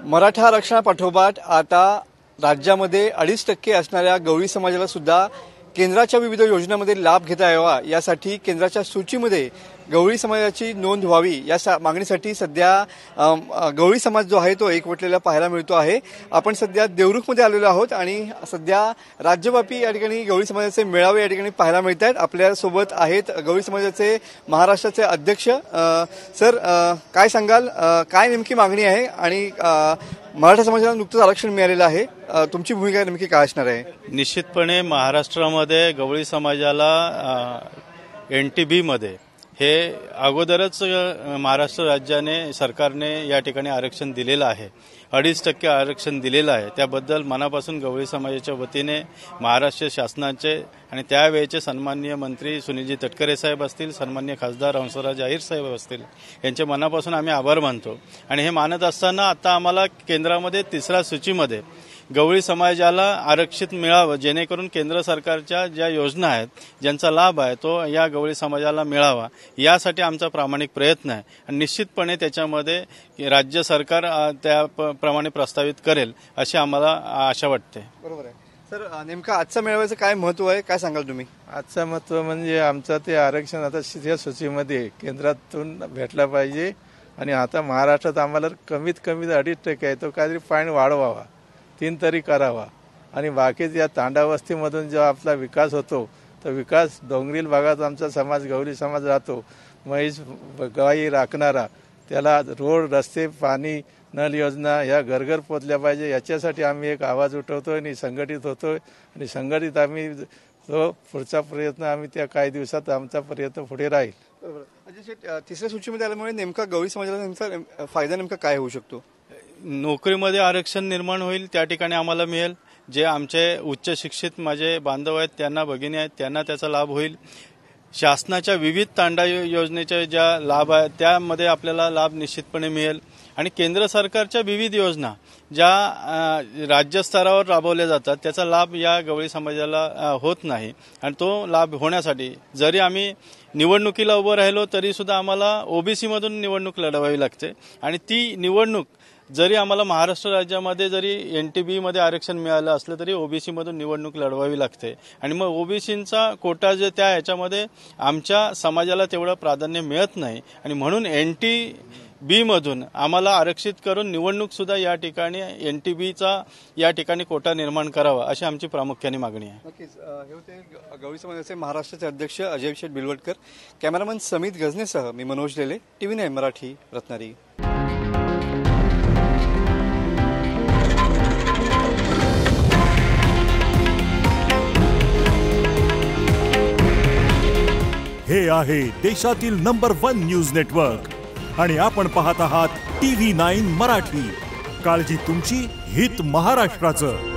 मराठा आरक्षणापाठोपाठ आता राज्यामध्ये 2.5% असणाऱ्या गवळी समाजाला सुद्धा केंद्राच्या विविध योजनांमध्ये लाभ घेता यावा यासाठी केंद्राच्या सूचीमध्ये गवळी समाजाची नोंद व्हावी या मागणीसाठी सध्या गवळी समाज जो आहे तो एकवटलेला पाहायला मिळतो आहे। आपण सध्या देवरुखमध्ये आलेलो आहोत आणि सध्या राज्यव्यापी या ठिकाणी गवळी समाजाचे मेळावे या ठिकाणी पाहायला मिळत आहेत। आपल्यासोबत आहेत गवळी समाजाचे महाराष्ट्राचे अध्यक्ष सर, काय सांगाल, काय नेमकी मागणी आहे आणि मराठा समाजाला नुकतंच आरक्षण मिळालेलं आहे, तुमची भूमिका नेमकी काय असणार आहे? निश्चितपणे महाराष्ट्रामध्ये गवळी समाजाला NTB मध्ये हे अगोदरच महाराष्ट्र राज्याने सरकारने या ठिकाणी आरक्षण दिलेलं आहे, 2.5% आरक्षण दिलेलं आहे। त्याबद्दल मनापासून गवळी समाजाच्या वतीने महाराष्ट्र शासनाचे आणि त्यावेळेचे सन्माननीय मंत्री सुनीलजी तटकरे साहेब असतील, सन्माननीय खासदार हंसराज अहिर साहेब असतील, यांचे मनापासून आम्ही आभार मानतो। आणि हे मानत असताना आता आम्हाला केंद्रामध्ये 3ऱ्या सूचीमध्ये गवळी समाजाला आरक्षित मिळावं, जेणेकरून केंद्र सरकारच्या ज्या योजना आहेत ज्यांचा लाभ आहे तो या गवळी समाजाला मिळावा, यासाठी आमचा प्रामाणिक प्रयत्न आहे। आणि निश्चितपणे त्याच्यामध्ये राज्य सरकार त्याप्रमाणे प्रस्तावित करेल अशी आम्हाला आशा वाटते। बरोबर आहे सर, नेमका आजचा मेळाव्याचं काय महत्त्व आहे, काय सांगाल तुम्ही? आजचं महत्त्व म्हणजे आमचं ते आरक्षण आता या सूचीमध्ये केंद्रातून भेटला पाहिजे आणि आता महाराष्ट्रात आम्हाला कमीत कमी 2.5% आहे, तो काहीतरी फाईन वाढवावा, 3 तरी करावा। आणि बाकीच या तांडावस्तीमधून जो आपला विकास होतो तो विकास डोंगरील भागात आमचा समाज गवळी समाज राहतो, म्हैस गाई राखणारा, त्याला रोड रस्ते पाणी नल योजना ह्या घरघर पोचल्या पाहिजे, याच्यासाठी आम्ही एक आवाज उठवतोय आणि संघटित होतोय आणि संघटित आम्ही तो पुढचा प्रयत्न आम्ही त्या काही दिवसात आमचा प्रयत्न पुढे राहील। अजय, 3ऱ्या सूचीमध्ये आल्यामुळे नेमका गवळी समाजाला नेमका फायदा नेमका काय होऊ शकतो? नोकरीमध्ये आरक्षण निर्माण होईल, त्या ठिकाणी आम्हाला मिळेल। जे आमचे उच्च शिक्षित माझे बांधव आहेत, त्यांना भगिनी आहेत, त्यांना त्याचा लाभ होईल। शासनाच्या विविध तांडा योजनेच्या ज्या लाभ आहेत त्यामध्ये आपल्याला लाभ निश्चितपणे मिळेल। आणि केंद्र सरकारच्या विविध योजना ज्या राज्यस्तरावर राबवल्या जातात त्याचा लाभ या गवळी समाजाला होत नाही। आणि तो लाभ होण्यासाठी जरी आम्ही निवडणुकीला उभं राहिलो तरी सुद्धा आम्हाला OBC मधून निवडणूक लढवावी लागते। आणि ती निवडणूक जरी आम्हाला महाराष्ट्र राज्यामध्ये जरी NTB मध्ये आरक्षण मिळालं असलं तरी OBC मधून निवडणूक लढवावी लागते। आणि मग OBCचा कोटा जे त्या ह्याच्यामध्ये आमच्या समाजाला तेवढं प्राधान्य मिळत नाही आणि म्हणून NTB मधून आम्हाला आरक्षित करून निवडणूक सुद्धा या ठिकाणी NTBचा या ठिकाणी कोटा निर्माण करावा अशी आमची प्रामुख्याने मागणी आहे। नक्कीच हे होते गवळी समाजाचे महाराष्ट्राचे अध्यक्ष अजय शेठ बिलवटकर। कॅमेरामन समित गजनेसह मी मनोज लेले, TV9 मराठी, रत्नागिरी। हे आहे देशातील नंबर 1 न्यूज नेटवर्क आणि आपण पाहत आहात TV9 मराठी। काळजी तुमची, हित महाराष्ट्राचं।